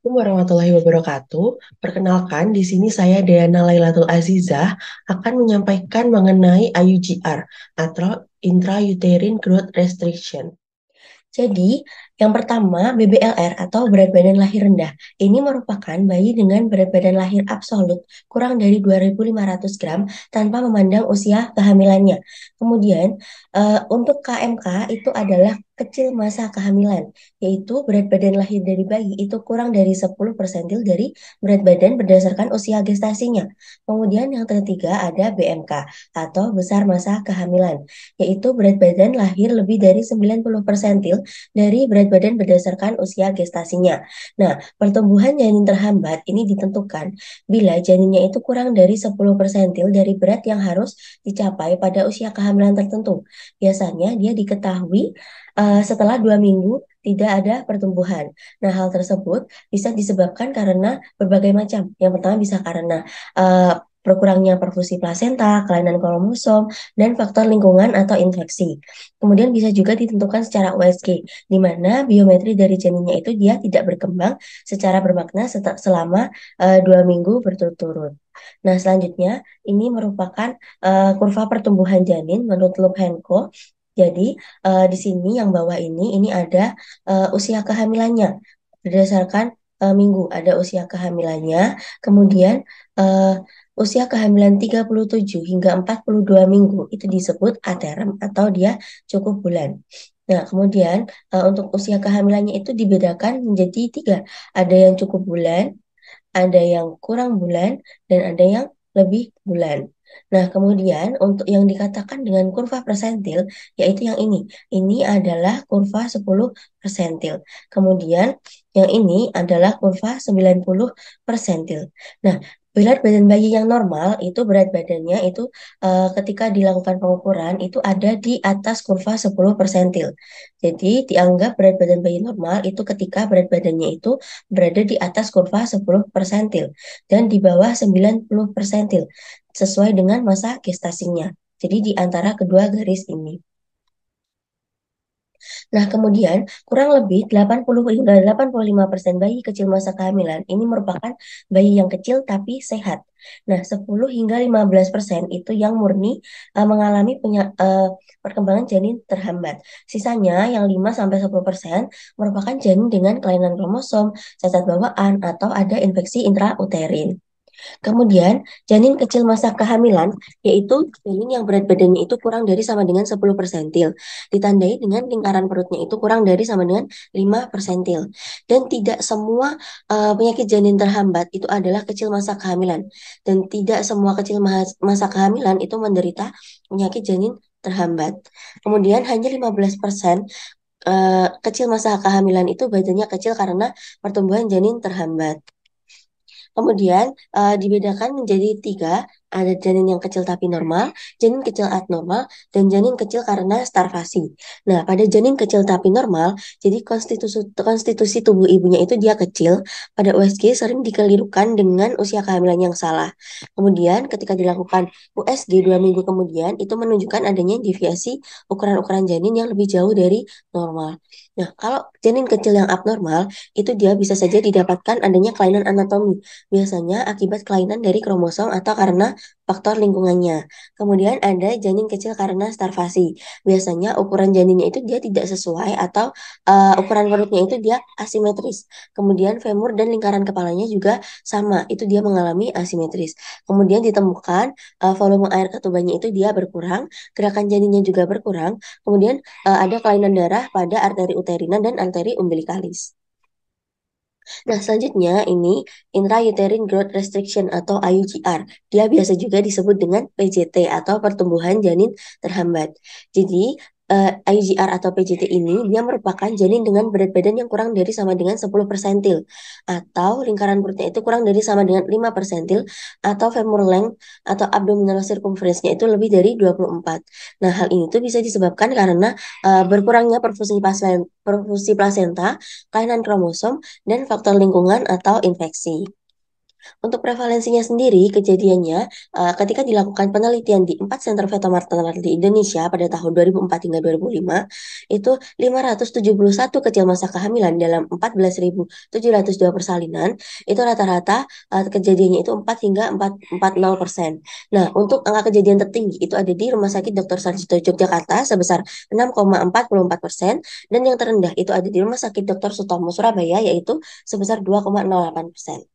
Assalamualaikum warahmatullahi wabarakatuh. Perkenalkan, di sini saya Deana Lailatul Azizah akan menyampaikan mengenai IUGR atau Intrauterine Growth Restriction. Jadi, yang pertama, BBLR atau berat badan lahir rendah. Ini merupakan bayi dengan berat badan lahir absolut kurang dari 2.500 gram tanpa memandang usia kehamilannya. Kemudian, untuk KMK itu adalah kecil masa kehamilan, yaitu berat badan lahir dari bayi itu kurang dari 10 persentil dari berat badan berdasarkan usia gestasinya. Kemudian yang ketiga ada BMK atau besar masa kehamilan, yaitu berat badan lahir lebih dari 90 persentil dari berat badan berdasarkan usia gestasinya. Nah, pertumbuhan janin terhambat ini ditentukan bila janinnya itu kurang dari 10 persentil dari berat yang harus dicapai pada usia kehamilan tertentu. Biasanya dia diketahui setelah 2 minggu tidak ada pertumbuhan. Nah, hal tersebut bisa disebabkan karena berbagai macam. Yang pertama bisa karena berkurangnya perfusi plasenta, kelainan kromosom, dan faktor lingkungan atau infeksi. Kemudian bisa juga ditentukan secara USG, di mana biometri dari janinnya itu dia tidak berkembang secara bermakna selama 2 minggu berturut-turut. Nah, selanjutnya ini merupakan kurva pertumbuhan janin menurut Lubchenco. Jadi di sini yang bawah ini ada usia kehamilannya berdasarkan minggu, ada usia kehamilannya, kemudian eh, usia kehamilan 37 hingga 42 minggu itu disebut aterem atau dia cukup bulan. Nah, kemudian untuk usia kehamilannya itu dibedakan menjadi tiga. Ada yang cukup bulan, ada yang kurang bulan, dan ada yang lebih bulan. Nah, kemudian untuk yang dikatakan dengan kurva persentil, yaitu yang ini. Ini adalah kurva 10 persentil. Kemudian yang ini adalah kurva 90 persentil. Nah, berat badan bayi yang normal itu berat badannya itu ketika dilakukan pengukuran itu ada di atas kurva 10 persentil. Jadi dianggap berat badan bayi normal itu ketika berat badannya itu berada di atas kurva 10 persentil dan di bawah 90 persentil sesuai dengan masa gestasinya. Jadi di antara kedua garis ini. Nah, kemudian kurang lebih 80 hingga 85% bayi kecil masa kehamilan ini merupakan bayi yang kecil tapi sehat. Nah, 10 hingga 15% itu yang murni mengalami perkembangan janin terhambat. Sisanya yang 5 sampai 10% merupakan janin dengan kelainan kromosom, cacat bawaan atau ada infeksi intrauterin. Kemudian, janin kecil masa kehamilan, yaitu janin yang berat badannya itu kurang dari sama dengan 10 persentil, ditandai dengan lingkaran perutnya itu kurang dari sama dengan 5 persentil. Dan tidak semua penyakit janin terhambat itu adalah kecil masa kehamilan. Dan tidak semua kecil masa kehamilan itu menderita penyakit janin terhambat. Kemudian hanya 15% kecil masa kehamilan itu badannya kecil karena pertumbuhan janin terhambat. Kemudian dibedakan menjadi tiga, ada janin yang kecil tapi normal, janin kecil abnormal, dan janin kecil karena starvasi. Nah, pada janin kecil tapi normal, jadi konstitusi tubuh ibunya itu dia kecil, pada USG sering dikelirukan dengan usia kehamilan yang salah. Kemudian ketika dilakukan USG 2 minggu kemudian, itu menunjukkan adanya deviasi ukuran-ukuran janin yang lebih jauh dari normal. Nah, kalau janin kecil yang abnormal, itu dia bisa saja didapatkan adanya kelainan anatomi biasanya akibat kelainan dari kromosom atau karena faktor lingkungannya. Kemudian ada janin kecil karena starvasi. Biasanya ukuran janinnya itu dia tidak sesuai atau ukuran perutnya itu dia asimetris. Kemudian femur dan lingkaran kepalanya juga sama, itu dia mengalami asimetris. Kemudian ditemukan volume air ketubannya itu dia berkurang, gerakan janinnya juga berkurang. Kemudian ada kelainan darah pada arteri uterina dan arteri umbilikalis. Nah, selanjutnya ini intrauterine growth restriction atau IUGR. Dia biasa juga disebut dengan PJT atau pertumbuhan janin terhambat. Jadi, IUGR atau PJT ini dia merupakan janin dengan berat badan yang kurang dari sama dengan 10 persentil atau lingkaran perutnya itu kurang dari sama dengan 5 persentil atau femur length atau abdominal circumference-nya itu lebih dari 24. Nah, hal ini tuh bisa disebabkan karena berkurangnya perfusi plasenta, kelainan kromosom, dan faktor lingkungan atau infeksi. Untuk prevalensinya sendiri, kejadiannya ketika dilakukan penelitian di 4 center fetal maternal di Indonesia pada tahun 2004 hingga 2005, itu 571 kecil masa kehamilan dalam 14.702 persalinan, itu rata-rata kejadiannya itu 4 hingga 440%. Nah, untuk angka kejadian tertinggi itu ada di Rumah Sakit Dr. Sarjito Yogyakarta sebesar 6,44%, dan yang terendah itu ada di Rumah Sakit Dr. Sutomo Surabaya yaitu sebesar 2,08%.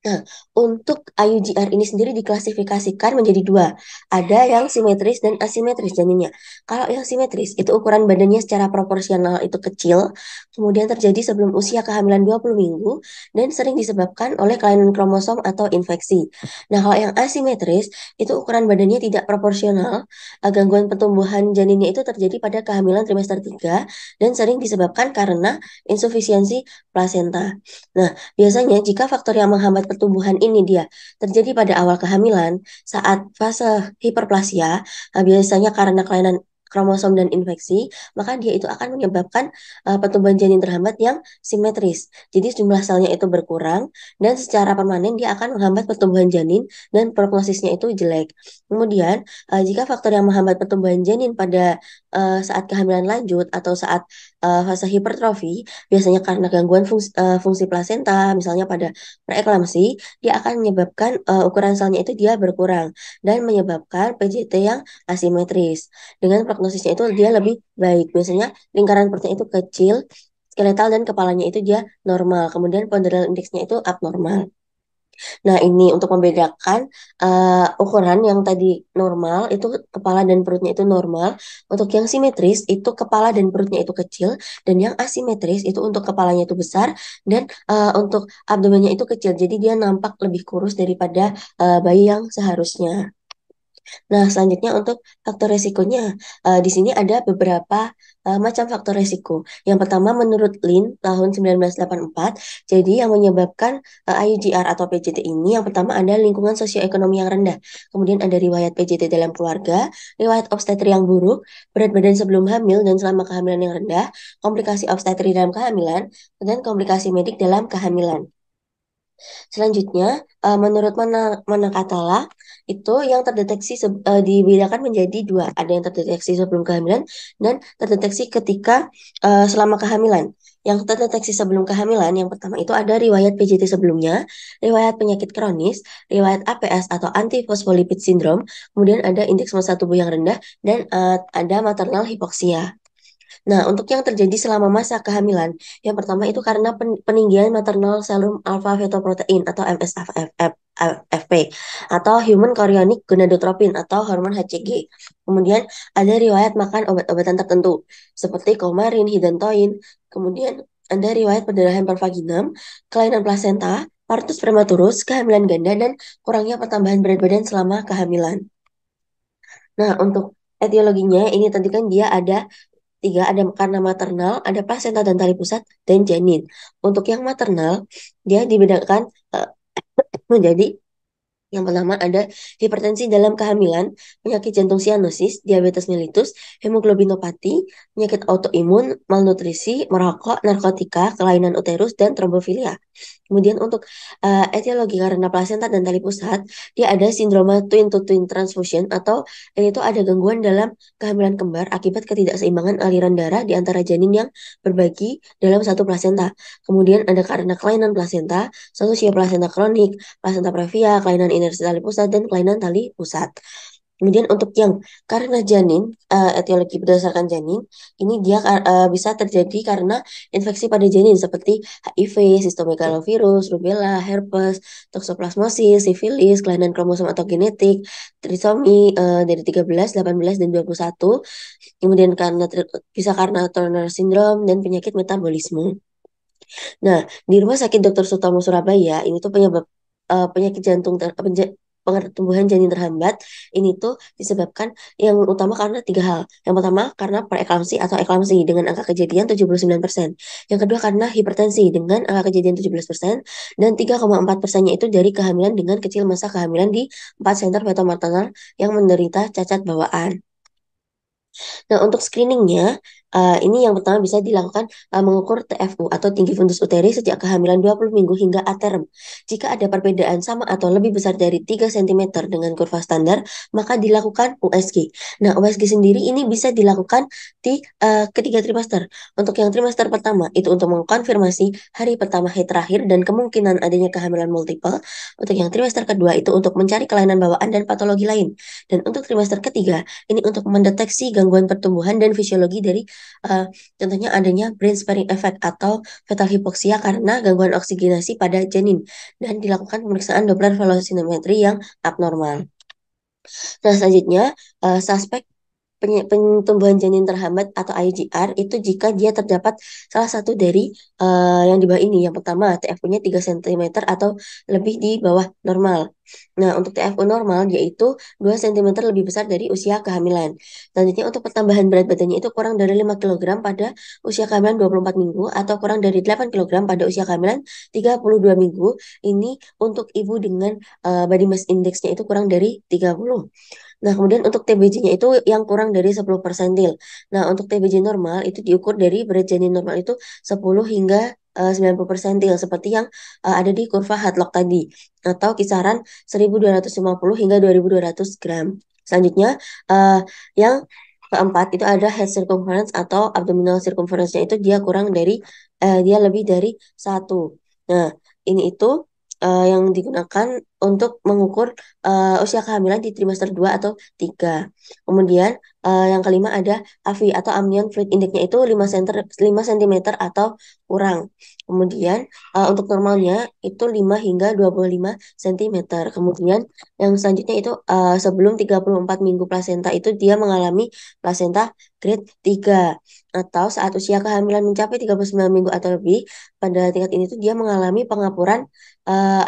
Nah, untuk IUGR ini sendiri diklasifikasikan menjadi dua. Ada yang simetris dan asimetris janinnya. Kalau yang simetris, itu ukuran badannya secara proporsional itu kecil, kemudian terjadi sebelum usia kehamilan 20 minggu, dan sering disebabkan oleh kelainan kromosom atau infeksi. Nah, kalau yang asimetris, itu ukuran badannya tidak proporsional, gangguan pertumbuhan janinnya itu terjadi pada kehamilan trimester 3, dan sering disebabkan karena insufisiensi plasenta. Nah, biasanya jika faktor yang menghambat pertumbuhan ini dia terjadi pada awal kehamilan saat fase hiperplasia, biasanya karena kelainan kromosom dan infeksi, maka dia itu akan menyebabkan pertumbuhan janin terhambat yang simetris. Jadi jumlah selnya itu berkurang dan secara permanen dia akan menghambat pertumbuhan janin dan prognosisnya itu jelek. Kemudian, jika faktor yang menghambat pertumbuhan janin pada saat kehamilan lanjut atau saat fase hipertrofi, biasanya karena gangguan fungsi plasenta, misalnya pada preeklamsi, dia akan menyebabkan ukuran selnya itu dia berkurang dan menyebabkan PJT yang asimetris. Dengan prognosisnya itu dia lebih baik. Biasanya lingkaran perutnya itu kecil, skeletal dan kepalanya itu dia normal. Kemudian ponderal indeksnya itu abnormal. Nah, ini untuk membedakan ukuran yang tadi normal itu kepala dan perutnya itu normal. Untuk yang simetris itu kepala dan perutnya itu kecil, dan yang asimetris itu untuk kepalanya itu besar dan untuk abdomennya itu kecil. Jadi dia nampak lebih kurus daripada bayi yang seharusnya. Nah, selanjutnya untuk faktor resikonya, di sini ada beberapa macam faktor resiko. Yang pertama menurut Lin tahun 1984, jadi yang menyebabkan IUGR atau PJT ini yang pertama ada lingkungan sosioekonomi yang rendah. Kemudian ada riwayat PJT dalam keluarga, riwayat obstetri yang buruk, berat badan sebelum hamil dan selama kehamilan yang rendah, komplikasi obstetri dalam kehamilan, dan komplikasi medik dalam kehamilan. Selanjutnya, menurut Manakatala, itu yang terdeteksi dibedakan menjadi dua. Ada yang terdeteksi sebelum kehamilan dan terdeteksi ketika selama kehamilan. Yang terdeteksi sebelum kehamilan, yang pertama itu ada riwayat PJT sebelumnya, riwayat penyakit kronis, riwayat APS atau antifosfolipid syndrome, kemudian ada indeks massa tubuh yang rendah, dan ada maternal hipoksia. Nah, untuk yang terjadi selama masa kehamilan, yang pertama itu karena peninggian maternal serum alpha fetoprotein atau MSFP atau human chorionic gonadotropin atau hormon HCG. Kemudian ada riwayat makan obat-obatan tertentu seperti Coumarin, Hydantoin. Kemudian ada riwayat perdarahan pervaginam, kelainan plasenta, partus prematurus, kehamilan ganda, dan kurangnya pertambahan berat badan selama kehamilan. Nah, untuk etiologinya ini tadi kan dia ada tiga, ada karena maternal, ada plasenta dan tali pusat, dan janin. Untuk yang maternal, dia dibedakan eh, menjadi yang pertama ada hipertensi dalam kehamilan, penyakit jantung sianosis, diabetes mellitus, hemoglobinopati, penyakit autoimun, malnutrisi, merokok, narkotika, kelainan uterus, dan trombofilia. Kemudian untuk etiologi karena plasenta dan tali pusat, dia ada sindroma twin to twin transfusion atau ini tuh ada gangguan dalam kehamilan kembar akibat ketidakseimbangan aliran darah di antara janin yang berbagi dalam satu plasenta. Kemudian ada karena kelainan plasenta, solusia plasenta kronik, plasenta previa, kelainan inersi tali pusat, dan kelainan tali pusat. Kemudian untuk yang karena janin, etiologi berdasarkan janin, ini dia bisa terjadi karena infeksi pada janin seperti HIV, sitomegalovirus, rubella, herpes, toksoplasmosis, sifilis, kelainan kromosom atau genetik, trisomi dari 13, 18, dan 21. Kemudian bisa karena Turner syndrome dan penyakit metabolisme. Nah, di Rumah Sakit Dr. Sutomo Surabaya ini tuh penyebab penyakit jantung pertumbuhan janin terhambat ini tuh disebabkan yang utama karena tiga hal. Yang pertama karena preeklamsi atau eklamsi dengan angka kejadian 79%. Yang kedua karena hipertensi dengan angka kejadian 17%, dan 3,4%-nya itu dari kehamilan dengan kecil masa kehamilan di 4 center fetal maternal yang menderita cacat bawaan. Nah, untuk screeningnya, ini yang pertama bisa dilakukan mengukur TFU atau tinggi fundus uteri sejak kehamilan 20 minggu hingga aterm. Jika ada perbedaan sama atau lebih besar dari 3 cm dengan kurva standar, maka dilakukan USG. Nah, USG sendiri ini bisa dilakukan di ketiga trimester. Untuk yang trimester pertama, itu untuk mengkonfirmasi hari pertama haid terakhir dan kemungkinan adanya kehamilan multiple. Untuk yang trimester kedua, itu untuk mencari kelainan bawaan dan patologi lain. Dan untuk trimester ketiga, ini untuk mendeteksi gangguan pertumbuhan dan fisiologi dari uh, contohnya adanya brain sparing effect atau fetal hypoxia karena gangguan oksigenasi pada janin dan dilakukan pemeriksaan Doppler velocimetry yang abnormal. Nah, selanjutnya suspek pertumbuhan janin terhambat atau IGR itu jika dia terdapat salah satu dari yang di bawah ini. Yang pertama, TFU-nya 3 cm atau lebih di bawah normal. Nah, untuk TFU normal yaitu 2 cm lebih besar dari usia kehamilan. Selanjutnya, untuk pertambahan berat badannya itu kurang dari 5 kg pada usia kehamilan 24 minggu atau kurang dari 8 kg pada usia kehamilan 32 minggu. Ini untuk ibu dengan body mass index-nya itu kurang dari 30. Nah, kemudian untuk TBJ-nya itu yang kurang dari 10 persentil. Nah, untuk TBJ normal itu diukur dari berat janin normal itu 10 hingga 90 persentil seperti yang ada di kurva Hadlock tadi atau kisaran 1250 hingga 2200 gram. Selanjutnya eh, yang keempat itu ada head circumference atau abdominal circumference-nya itu dia kurang dari dia lebih dari satu. Nah, ini itu yang digunakan untuk mengukur usia kehamilan di trimester 2 atau 3. Kemudian yang kelima ada AFI atau Amnion Fluid Index-nya itu 5 cm atau kurang. Kemudian untuk normalnya itu 5 hingga 25 cm. Kemudian yang selanjutnya itu sebelum 34 minggu plasenta itu dia mengalami plasenta grade 3 atau saat usia kehamilan mencapai 39 minggu atau lebih pada tingkat ini tuh dia mengalami pengapuran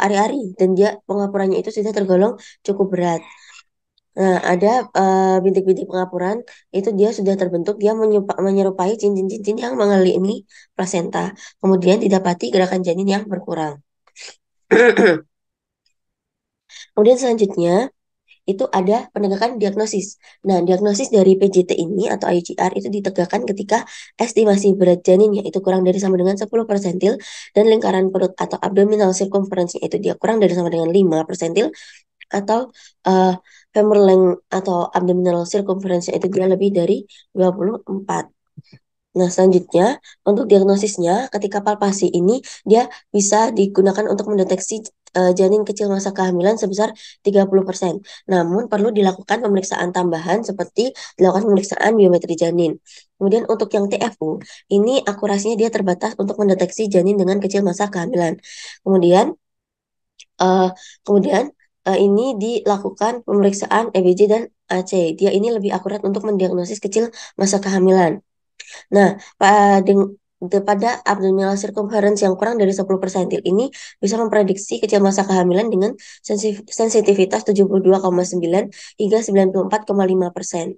ari-ari dan dia pengapurannya itu sudah tergolong cukup berat. Nah, ada bintik-bintik pengapuran itu dia sudah terbentuk, dia menyerupai cincin-cincin yang mengelilingi plasenta. Kemudian didapati gerakan janin yang berkurang. Kemudian selanjutnya itu ada penegakan diagnosis. Nah, diagnosis dari PJT ini atau IGR itu ditegakkan ketika estimasi berat janinnya itu kurang dari sama dengan 10 persentil dan lingkaran perut atau abdominal circumference itu dia kurang dari sama dengan 5 persentil atau uh, femur length atau abdominal circumference itu dia lebih dari 24. Nah, selanjutnya untuk diagnosisnya ketika palpasi ini dia bisa digunakan untuk mendeteksi janin kecil masa kehamilan sebesar 30%. Namun perlu dilakukan pemeriksaan tambahan seperti dilakukan pemeriksaan biometri janin. Kemudian untuk yang TFU, ini akurasinya dia terbatas untuk mendeteksi janin dengan kecil masa kehamilan. Kemudian eh, kemudian ini dilakukan pemeriksaan EBJ dan AC. Dia ini lebih akurat untuk mendiagnosis kecil masa kehamilan. Nah, pada abdominal circumference yang kurang dari 10 persentil ini bisa memprediksi kecil masa kehamilan dengan sensitivitas 72,9 hingga 94,5%.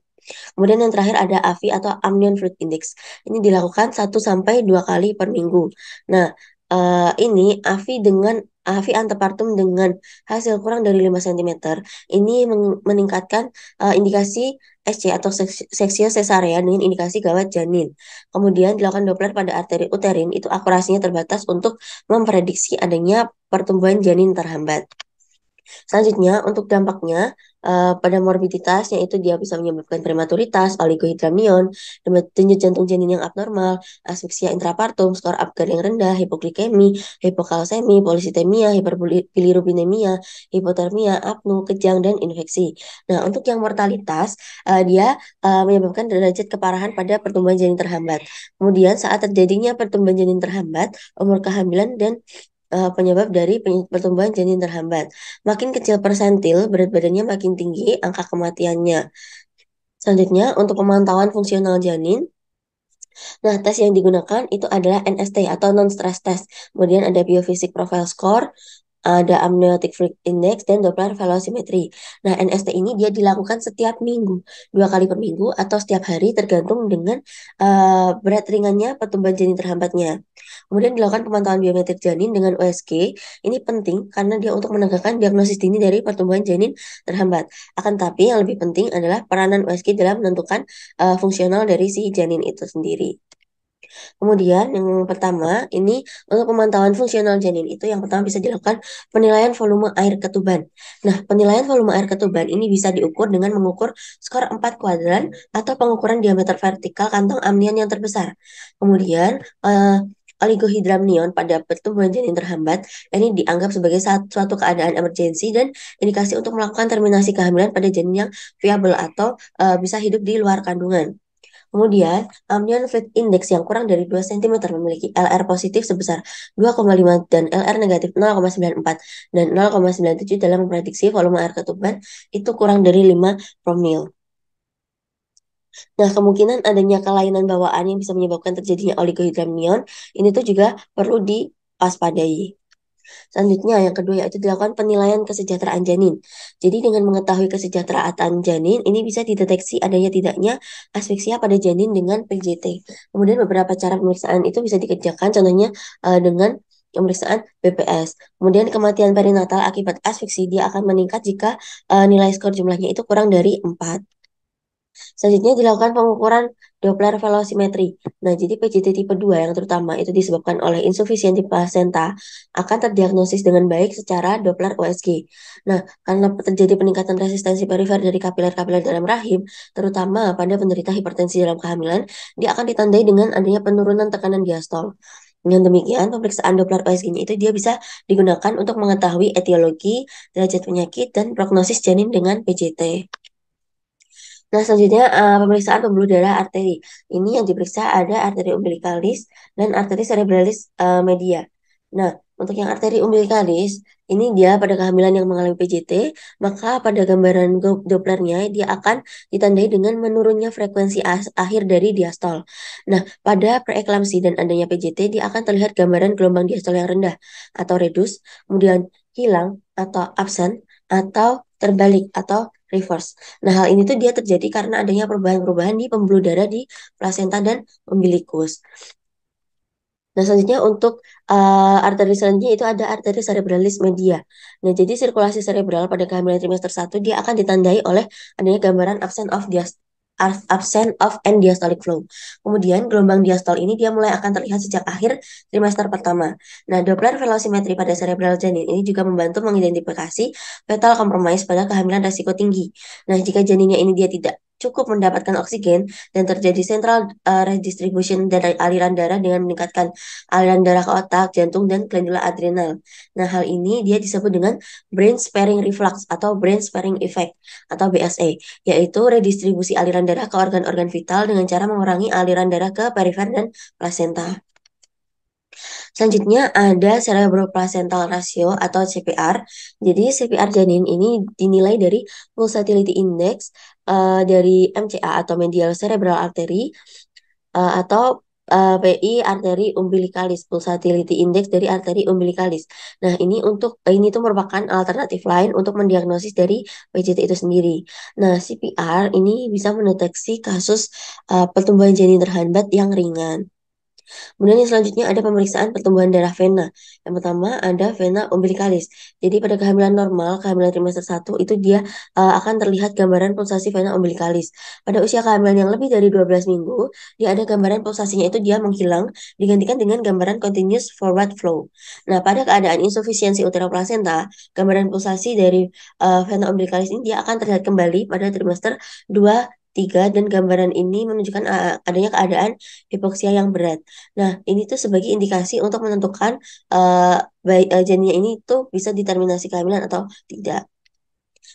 Kemudian yang terakhir ada AFI atau Amnion Fluid Index. Ini dilakukan 1 sampai 2 kali per minggu. Nah, ini AFI antepartum dengan hasil kurang dari 5 cm ini meningkatkan indikasi SC atau seksio cesarean dengan indikasi gawat janin. Kemudian dilakukan Doppler pada arteri uterin itu akurasinya terbatas untuk memprediksi adanya pertumbuhan janin terhambat. Selanjutnya, untuk dampaknya pada morbiditas, yaitu dia bisa menyebabkan prematuritas, oligohidramnion, denyut jantung janin yang abnormal, asfiksia intrapartum, skor Apgar yang rendah, hipoglikemi, hipokalsemi, polisitemia, hiperbilirubinemia, hipotermia, apnu, kejang, dan infeksi. Nah, untuk yang mortalitas, dia menyebabkan derajat keparahan pada pertumbuhan janin terhambat. Kemudian, saat terjadinya pertumbuhan janin terhambat, umur kehamilan dan penyebab dari pertumbuhan janin terhambat. Makin kecil persentil, berat badannya makin tinggi, angka kematiannya. Selanjutnya, untuk pemantauan fungsional janin, nah tes yang digunakan itu adalah NST atau non-stress test. Kemudian ada biofisik profile score, ada amniotic fluid index, dan Doppler velocimetry. Nah, NST ini dia dilakukan setiap minggu, 2 kali per minggu atau setiap hari tergantung dengan berat ringannya pertumbuhan janin terhambatnya. Kemudian dilakukan pemantauan biometrik janin dengan USG. Ini penting karena dia untuk menegakkan diagnosis dini dari pertumbuhan janin terhambat. Akan tapi yang lebih penting adalah peranan USG dalam menentukan fungsional dari si janin itu sendiri. Kemudian yang pertama ini untuk pemantauan fungsional janin itu yang pertama bisa dilakukan penilaian volume air ketuban. Nah, penilaian volume air ketuban ini bisa diukur dengan mengukur skor 4 kuadran atau pengukuran diameter vertikal kantong amnion yang terbesar. Kemudian oligohidramnion pada pertumbuhan janin terhambat ini dianggap sebagai suatu keadaan emergensi dan indikasi untuk melakukan terminasi kehamilan pada janin yang viabel atau bisa hidup di luar kandungan. Kemudian, amnion fluid index yang kurang dari 2 cm memiliki LR positif sebesar 2,5 dan LR negatif 0,94 dan 0,97 dalam memprediksi volume air ketuban itu kurang dari 5 promil. Nah, kemungkinan adanya kelainan bawaan yang bisa menyebabkan terjadinya oligohidramnion ini tuh juga perlu diwaspadai. Selanjutnya, yang kedua yaitu dilakukan penilaian kesejahteraan janin. Jadi dengan mengetahui kesejahteraan janin, ini bisa dideteksi adanya tidaknya asfiksia pada janin dengan PJT. Kemudian beberapa cara pemeriksaan itu bisa dikerjakan, contohnya dengan pemeriksaan BPS. Kemudian kematian perinatal akibat asfiksi dia akan meningkat jika nilai skor jumlahnya itu kurang dari 4. Selanjutnya dilakukan pengukuran Doppler velocimetry. Nah, jadi PJT tipe 2 yang terutama itu disebabkan oleh insufisiensi plasenta akan terdiagnosis dengan baik secara Doppler USG. Nah, karena terjadi peningkatan resistensi perifer dari kapiler-kapiler dalam rahim, terutama pada penderita hipertensi dalam kehamilan, dia akan ditandai dengan adanya penurunan tekanan diastol. Dengan demikian, pemeriksaan Doppler USG-nya itu dia bisa digunakan untuk mengetahui etiologi, derajat penyakit, dan prognosis janin dengan PJT. Nah, selanjutnya pemeriksaan pembuluh darah arteri. Ini yang diperiksa ada arteri umbilicalis dan arteri cerebralis media. Nah, untuk yang arteri umbilicalis, ini dia pada kehamilan yang mengalami PJT, maka pada gambaran Dopplernya dia akan ditandai dengan menurunnya frekuensi akhir dari diastol. Nah, pada preeklamsi dan adanya PJT, dia akan terlihat gambaran gelombang diastol yang rendah atau redus, kemudian hilang atau absen, atau terbalik atau reverse. Nah, hal ini tuh dia terjadi karena adanya perubahan-perubahan di pembuluh darah di plasenta dan umbilikus. Nah, selanjutnya untuk arteri selanjutnya itu ada arteri cerebralis media. Nah, jadi sirkulasi cerebral pada kehamilan trimester 1 dia akan ditandai oleh adanya gambaran absent of end diastolic flow. Kemudian gelombang diastol ini dia mulai akan terlihat sejak akhir trimester pertama. Nah, Doppler velocimetry pada cerebral janin ini juga membantu mengidentifikasi fetal compromise pada kehamilan resiko tinggi. Nah, jika janinnya ini dia tidak cukup mendapatkan oksigen dan terjadi central redistribution dari aliran darah dengan meningkatkan aliran darah ke otak, jantung, dan glandula adrenal. Nah, hal ini dia disebut dengan brain sparing reflux atau brain sparing effect atau BSE, yaitu redistribusi aliran darah ke organ-organ vital dengan cara mengurangi aliran darah ke perifer dan plasenta. Selanjutnya ada cerebroplacental ratio atau CPR. Jadi CPR janin ini dinilai dari pulsatility index dari MCA atau medial cerebral artery atau PI arteri umbilicalis, pulsatility index dari arteri umbilicalis. Nah, ini tuh merupakan alternatif lain untuk mendiagnosis dari PJT itu sendiri. Nah, CPR ini bisa mendeteksi kasus pertumbuhan janin terhambat yang ringan. Kemudian yang selanjutnya ada pemeriksaan pertumbuhan darah vena. Yang pertama ada vena umbilicalis. Jadi pada kehamilan normal, kehamilan trimester 1 itu dia akan terlihat gambaran pulsasi vena umbilicalis. Pada usia kehamilan yang lebih dari 12 minggu, dia ada gambaran pulsasinya itu dia menghilang digantikan dengan gambaran continuous forward flow. Nah, pada keadaan insufisiensi uteroplasenta, gambaran pulsasi dari vena umbilicalis ini dia akan terlihat kembali pada trimester 2 3 dan gambaran ini menunjukkan adanya keadaan hipoksia yang berat. Nah, ini tuh sebagai indikasi untuk menentukan janinnya ini tuh bisa determinasi kehamilan atau tidak.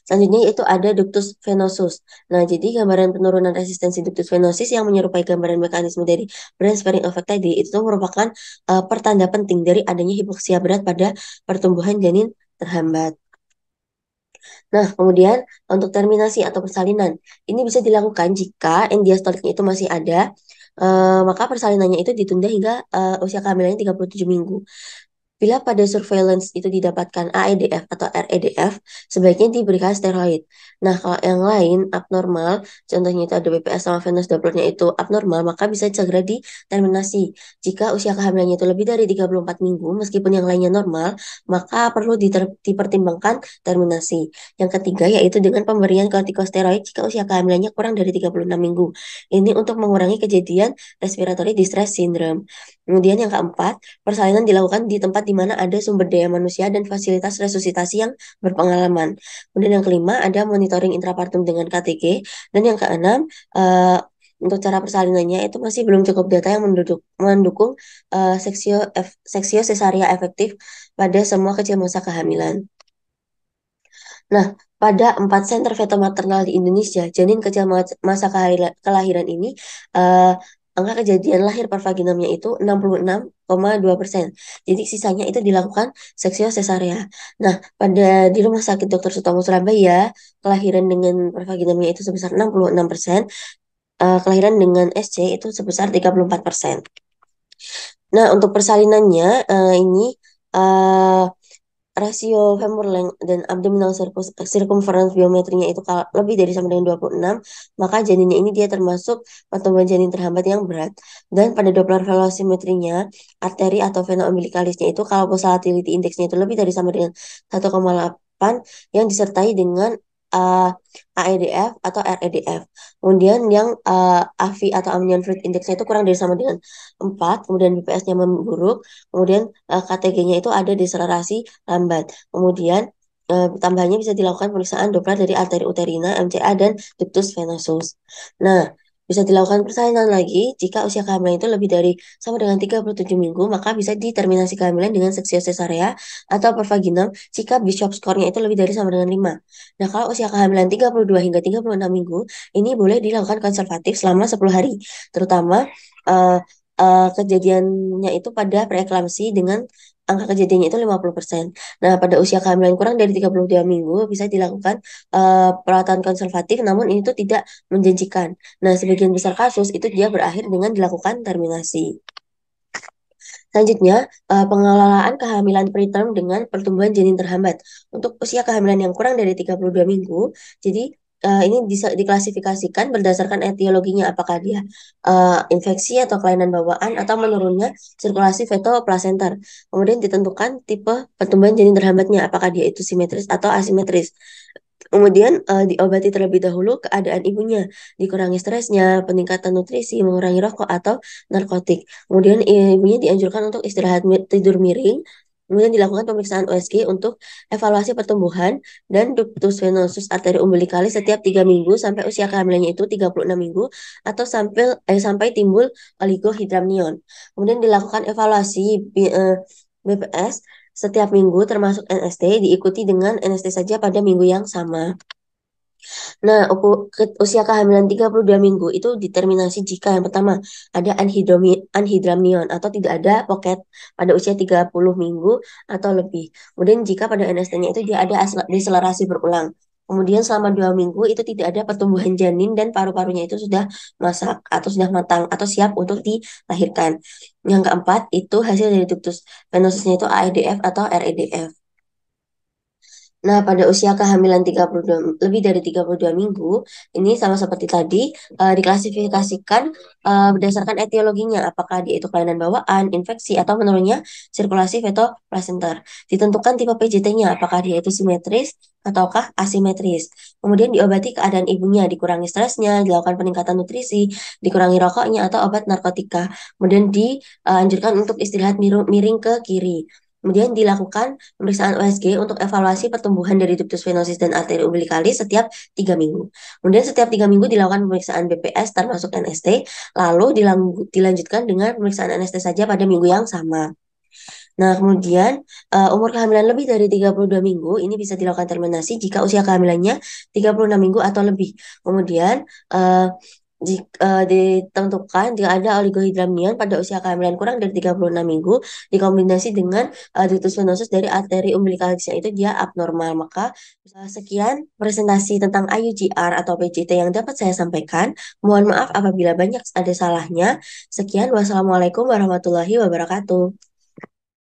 Selanjutnya itu ada ductus venosus. Nah, jadi gambaran penurunan resistensi ductus venosus yang menyerupai gambaran mekanisme dari brain sparing effect tadi itu tuh merupakan pertanda penting dari adanya hipoksia berat pada pertumbuhan janin terhambat. Nah, kemudian untuk terminasi atau persalinan, ini bisa dilakukan jika end diastoliknya itu masih ada, maka persalinannya itu ditunda hingga usia kehamilannya 37 minggu. Bila pada surveillance itu didapatkan AEDF atau REDF, sebaiknya diberikan steroid. Nah, kalau yang lain abnormal, contohnya itu ada BPS sama venous Dopplernya itu abnormal, maka bisa segera diterminasi. Jika usia kehamilannya itu lebih dari 34 minggu, meskipun yang lainnya normal, maka perlu dipertimbangkan terminasi. Yang ketiga yaitu dengan pemberian kortikosteroid jika usia kehamilannya kurang dari 36 minggu. Ini untuk mengurangi kejadian respiratory distress syndrome. Kemudian yang keempat, persalinan dilakukan di tempat di mana ada sumber daya manusia dan fasilitas resusitasi yang berpengalaman. Kemudian yang kelima, ada monitoring intrapartum dengan KTG. Dan yang keenam, untuk cara persalinannya itu masih belum cukup data yang mendukung seksio sesaria efektif pada semua kecil masa kehamilan. Nah, pada 4 center fetal maternal di Indonesia, janin kecil masa kelahiran ini, eh, angka kejadian lahir per vaginamnya itu 66,2%. Jadi sisanya itu dilakukan seksio sesarea. Nah, di Rumah Sakit Dr. Sutomo Surabaya, kelahiran dengan per vaginamnya itu sebesar 66%, kelahiran dengan SC itu sebesar 34%. Nah, untuk persalinannya, ini eh, rasio femur length dan abdominal circumference biometrinya itu kalau lebih dari sama dengan 26, maka janinnya ini dia termasuk pertumbuhan janin terhambat yang berat. Dan pada Doppler velocimetrinya, arteri atau vena umbilicalisnya itu kalau pulsatility indexnya itu lebih dari sama dengan 1,8 yang disertai dengan uh, AEDF atau REDF. Kemudian yang AFI atau amnion fluid indexnya itu kurang dari sama dengan 4, kemudian BPS-nya memburuk, kemudian KTG-nya itu ada deselerasi lambat. Kemudian tambahannya bisa dilakukan pemeriksaan Doppler dari arteri uterina, MCA, dan ductus venosus. Nah, bisa dilakukan persalinan lagi jika usia kehamilan itu lebih dari sama dengan 37 minggu, maka bisa diterminasi kehamilan dengan seksio cesarea atau per vaginam jika Bishop score-nya itu lebih dari sama dengan 5. Nah, kalau usia kehamilan 32 hingga 36 minggu, ini boleh dilakukan konservatif selama 10 hari, terutama eh, kejadiannya itu pada preeklamsi dengan angka kejadiannya itu 50%. Nah, pada usia kehamilan kurang dari 32 minggu bisa dilakukan perawatan konservatif, namun ini tuh tidak menjanjikan. Nah, sebagian besar kasus itu dia berakhir dengan dilakukan terminasi. Selanjutnya, pengelolaan kehamilan preterm dengan pertumbuhan janin terhambat. Untuk usia kehamilan yang kurang dari 32 minggu, jadi ini bisa diklasifikasikan berdasarkan etiologinya, apakah dia infeksi atau kelainan bawaan atau menurunnya sirkulasi feto-plasenter. Kemudian ditentukan tipe pertumbuhan janin terhambatnya, apakah dia itu simetris atau asimetris. Kemudian diobati terlebih dahulu keadaan ibunya, dikurangi stresnya, peningkatan nutrisi, mengurangi rokok atau narkotik. Kemudian ibunya dianjurkan untuk istirahat tidur miring. Kemudian dilakukan pemeriksaan USG untuk evaluasi pertumbuhan dan ductus venosus arteri umbilicalis setiap 3 minggu sampai usia kehamilannya itu 36 minggu atau sampai timbul oligohydramnion. Kemudian dilakukan evaluasi BPS setiap minggu termasuk NST diikuti dengan NST saja pada minggu yang sama. Nah, usia kehamilan 32 minggu itu determinasi jika yang pertama ada anhidramnion atau tidak ada pocket pada usia 30 minggu atau lebih. Kemudian jika pada NST-nya itu dia ada deselerasi berulang. Kemudian selama 2 minggu itu tidak ada pertumbuhan janin dan paru-parunya itu sudah masak atau sudah matang atau siap untuk dilahirkan. Yang keempat itu hasil dari ductus venosusnya itu AEDF atau REDF. Nah, pada usia kehamilan 32, lebih dari 32 minggu, ini sama seperti tadi, diklasifikasikan berdasarkan etiologinya, apakah dia itu kelainan bawaan, infeksi, atau menurunnya sirkulasi feto-placenter. Ditentukan tipe PJT-nya, apakah dia itu simetris ataukah asimetris. Kemudian diobati keadaan ibunya, dikurangi stresnya, dilakukan peningkatan nutrisi, dikurangi rokoknya, atau obat narkotika. Kemudian dianjurkan untuk istirahat miring ke kiri. Kemudian dilakukan pemeriksaan USG untuk evaluasi pertumbuhan dari ductus venosus dan arteri umbilicalis setiap 3 minggu. Kemudian setiap 3 minggu dilakukan pemeriksaan BPS termasuk NST, lalu dilanjutkan dengan pemeriksaan NST saja pada minggu yang sama. Nah, kemudian umur kehamilan lebih dari 32 minggu ini bisa dilakukan terminasi jika usia kehamilannya 36 minggu atau lebih. Kemudian jika ditentukan jika ada oligohydramnion pada usia kehamilan kurang dari 36 minggu dikombinasi dengan ductus venosus dari arteri umbilicalisnya itu dia abnormal. Maka sekian presentasi tentang IUGR atau PJT yang dapat saya sampaikan. Mohon maaf apabila banyak ada salahnya. Sekian, wassalamualaikum warahmatullahi wabarakatuh.